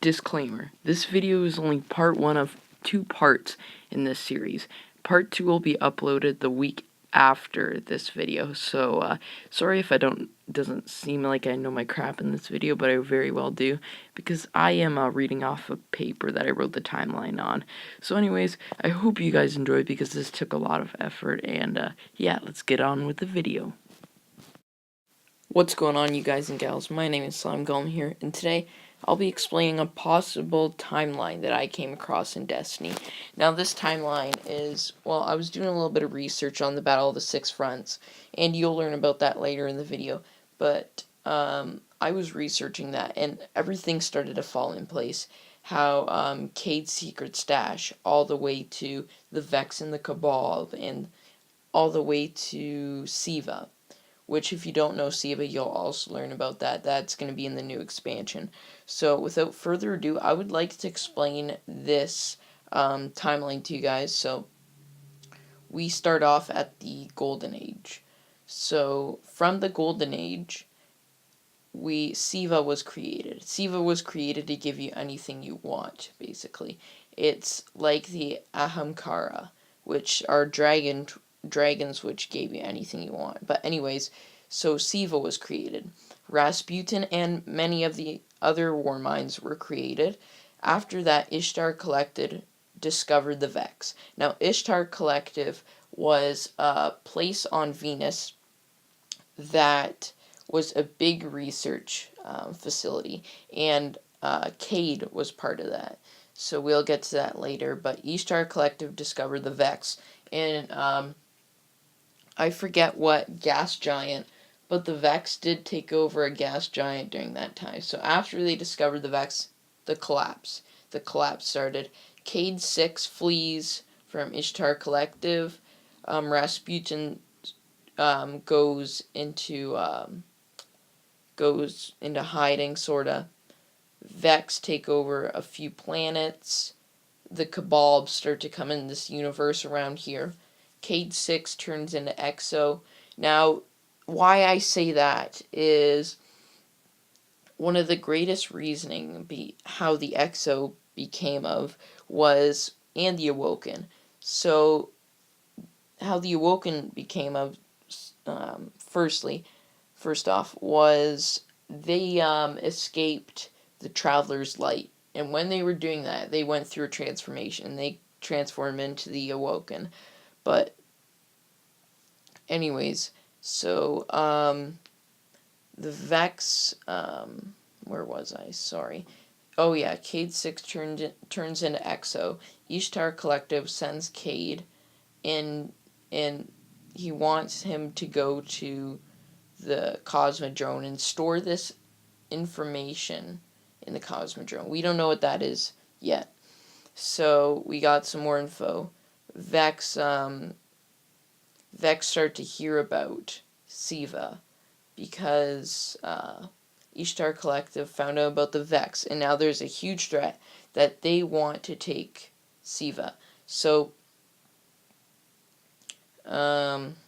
Disclaimer, this video is only part 1 of 2 parts in this series. Part 2 will be uploaded the week after this video, so sorry if doesn't seem like I know my crap in this video, but I very well do, because I am reading off a paper that I wrote the timeline on. So anyways, I hope you guys enjoyed, because this took a lot of effort, and yeah, let's get on with the video. What's going on, you guys and gals? My name is Golem here, and today I'll be explaining a possible timeline that I came across in Destiny. Now, this timeline is, well, I was doing a little bit of research on the Battle of the Six Fronts, and you'll learn about that later in the video, but I was researching that, and everything started to fall in place. How Cade's secret stash, all the way to the Vex and the Cabal, and all the way to Siva. Which, if you don't know Siva, you'll also learn about that. That's going to be in the new expansion. So, without further ado, I would like to explain this timeline to you guys. So, we start off at the Golden Age. So, from the Golden Age, Siva was created. Siva was created to give you anything you want, basically. It's like the Ahamkara, which are dragons which gave you anything you want. But anyways, so Siva was created. Rasputin and many of the other war minds were created. After that, Ishtar Collective discovered the Vex. Now, Ishtar Collective was a place on Venus that was a big research facility, and Cade was part of that. So we'll get to that later, but Ishtar Collective discovered the Vex, and I forget what gas giant, but the Vex did take over a gas giant during that time. So after they discovered the Vex, the collapse started. Cade 6 flees from Ishtar Collective. Rasputin goes into hiding, sorta. Vex take over a few planets. The Cabal start to come in this universe around here. Cade 6 turns into EXO. Now, why I say that is one of the greatest reasoning how the EXO became of was, and the Awoken. So, how the Awoken became of, first off, was they escaped the Traveler's Light. And when they were doing that, they went through a transformation. They transformed into the Awoken. But anyways, so the Vex, where was I? Sorry. Oh yeah, Cade 6 turns into EXO. Ishtar Collective sends Cade in, and he wants him to go to the Cosmodrome and store this information in the Cosmodrome. We don't know what that is yet. So we got some more info. Vex start to hear about Siva because Ishtar Collective found out about the Vex, and now there's a huge threat that they want to take Siva. So Cabal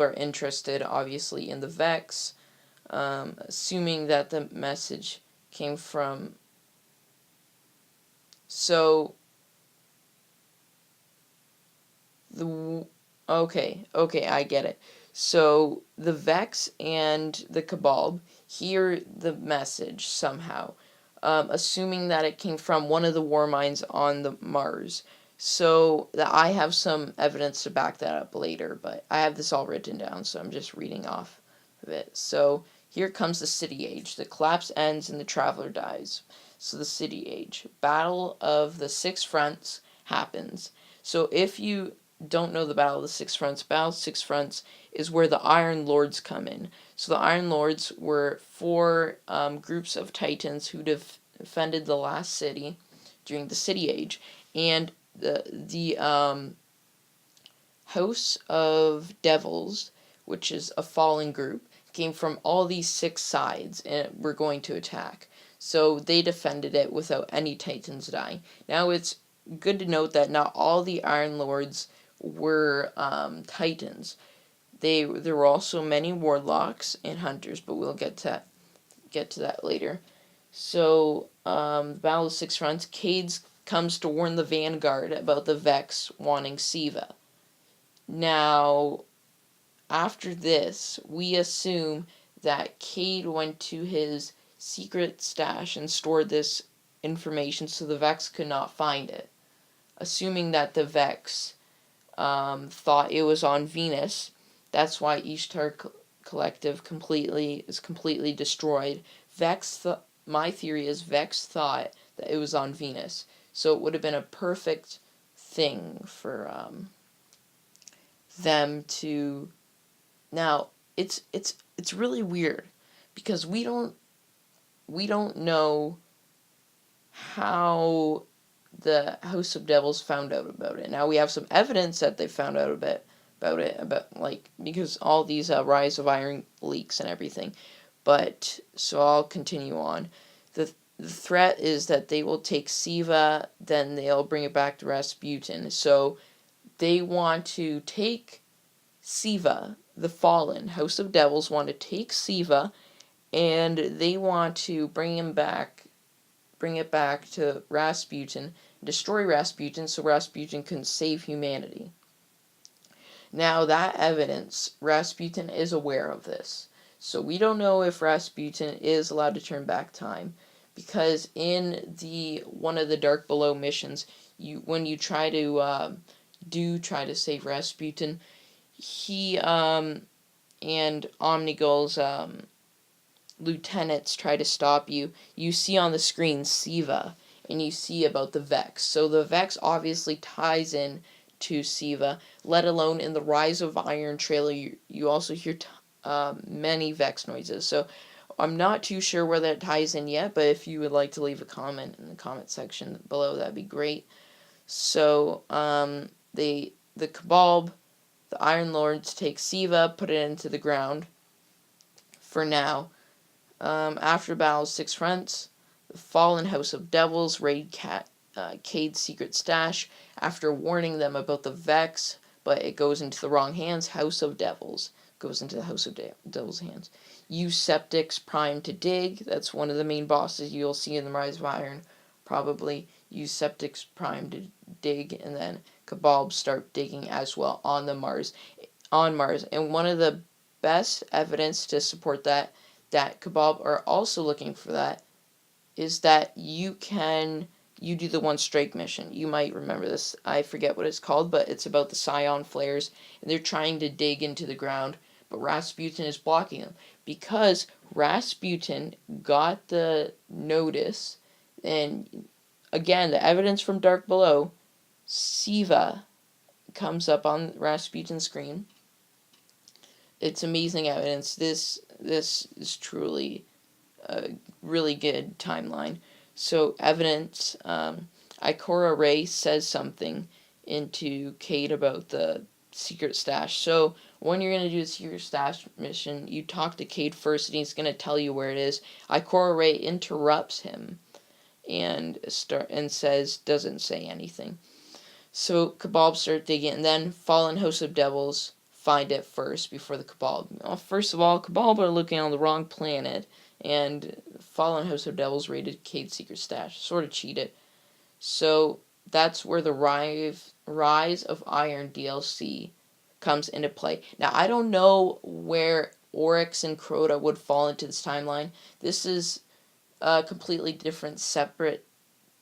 are interested, obviously, in the Vex, assuming that the message came from... So... Okay, I get it. So, the Vex and the Cabal hear the message somehow, assuming that it came from one of the war minds on the Mars. So, I have some evidence to back that up later, but I have this all written down, so I'm just reading off of it. So, here comes the City Age. The collapse ends and the Traveler dies. So, the City Age. Battle of the Six Fronts happens. So, if you don't know the Battle of the Six Fronts, Battle of the Six Fronts is where the Iron Lords come in. So the Iron Lords were 4 groups of Titans who defended the last city during the City Age, and the House of Devils, which is a fallen group, came from all these 6 sides and were going to attack. So they defended it without any Titans dying. Now it's good to note that not all the Iron Lords were Titans. There were also many Warlocks and Hunters, but we'll get to that later. So, the Battle of Six Fronts, Cade comes to warn the Vanguard about the Vex wanting Siva. Now, after this, we assume that Cade went to his secret stash and stored this information so the Vex could not find it. Assuming that the Vex thought it was on Venus, that's why Ishtar Collective is completely destroyed. My theory is Vex thought that it was on Venus, so it would have been a perfect thing for them to. Now it's really weird because we don't know how the House of Devils found out about it. Now we have some evidence that they found out about it, like because all these Rise of Iron leaks and everything. But so I'll continue on. The threat is that they will take Siva, then they'll bring it back to Rasputin. So they want to take Siva, the fallen House of Devils want to take Siva, and they want to bring it back to Rasputin, destroy Rasputin so Rasputin can save humanity. Now that evidence, Rasputin is aware of this. So we don't know if Rasputin is allowed to turn back time, because in one of the Dark Below missions, when you try to save Rasputin, he and Omnigul's lieutenants try to stop you. You see on the screen Siva, and you see about the Vex. So the Vex obviously ties in to Siva, let alone in the Rise of Iron trailer, you also hear many Vex noises. So I'm not too sure where that ties in yet, but if you would like to leave a comment in the comment section below, that'd be great. So the Cabal, the Iron Lords take Siva, put it into the ground for now. After Battle 6 Fronts, the fallen House of Devils raid Cade's secret stash after warning them about the Vex, but it goes into the wrong hands. House of Devils goes into the House of Devils' hands. Use Septics Prime to dig. That's one of the main bosses you'll see in the Rise of Iron. Probably use Septics Prime to dig, and then Cabal start digging as well on Mars. And one of the best evidence to support that Cabal are also looking for that is that you do the one strike mission. You might remember this. I forget what it's called, but it's about the Scion flares, and they're trying to dig into the ground, but Rasputin is blocking them because Rasputin got the notice, and again, the evidence from Dark Below, Siva comes up on Rasputin's screen. It's amazing evidence. This is truly a really good timeline. So evidence, Ikora Ray says something into Cade about the secret stash. So when you're going to do the secret stash mission, you talk to Cade first, and he's going to tell you where it is. Ikora Ray interrupts him and doesn't say anything. So Cabal start digging, and then Fallen House of Devils find it first before the Cabal. Well, first of all, Cabal are looking on the wrong planet, and Fallen House of Devils raided Cade's secret stash. Sort of cheated. So that's where the Rise of Iron DLC comes into play. Now, I don't know where Oryx and Crota would fall into this timeline. This is a completely different, separate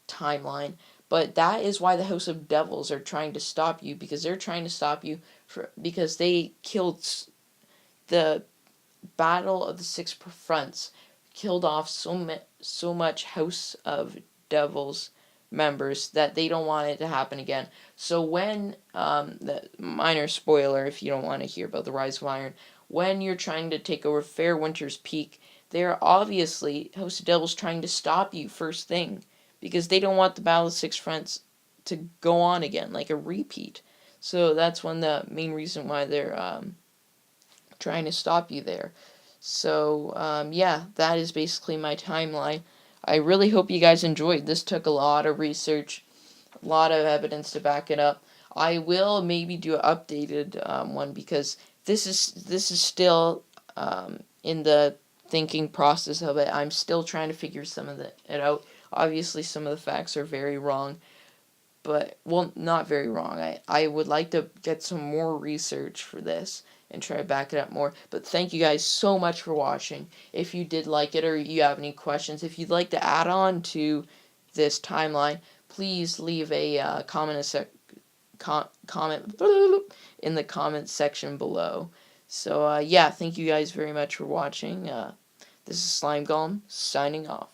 timeline. But that is why the House of Devils are trying to stop you, because they're trying to stop you because they killed the Battle of the Six Fronts, killed off so much House of Devils members that they don't want it to happen again. So when, the minor spoiler if you don't want to hear about the Rise of Iron, when you're trying to take over Fairwinter's Peak, they're obviously, House of Devils, trying to stop you first thing, because they don't want the Battle of Six Fronts to go on again, like a repeat. So that's the main reason why they're trying to stop you there. So, yeah, that is basically my timeline. I really hope you guys enjoyed. This took a lot of research, a lot of evidence to back it up. I will maybe do an updated one, because this is still in the thinking process of it. I'm still trying to figure some of it out. Obviously, some of the facts are very wrong, but, well, not very wrong. I would like to get some more research for this and try to back it up more. But thank you guys so much for watching. If you did like it or you have any questions, if you'd like to add on to this timeline, please leave a comment in the comment section below. So, yeah, thank you guys very much for watching. This is Slime Golem, signing off.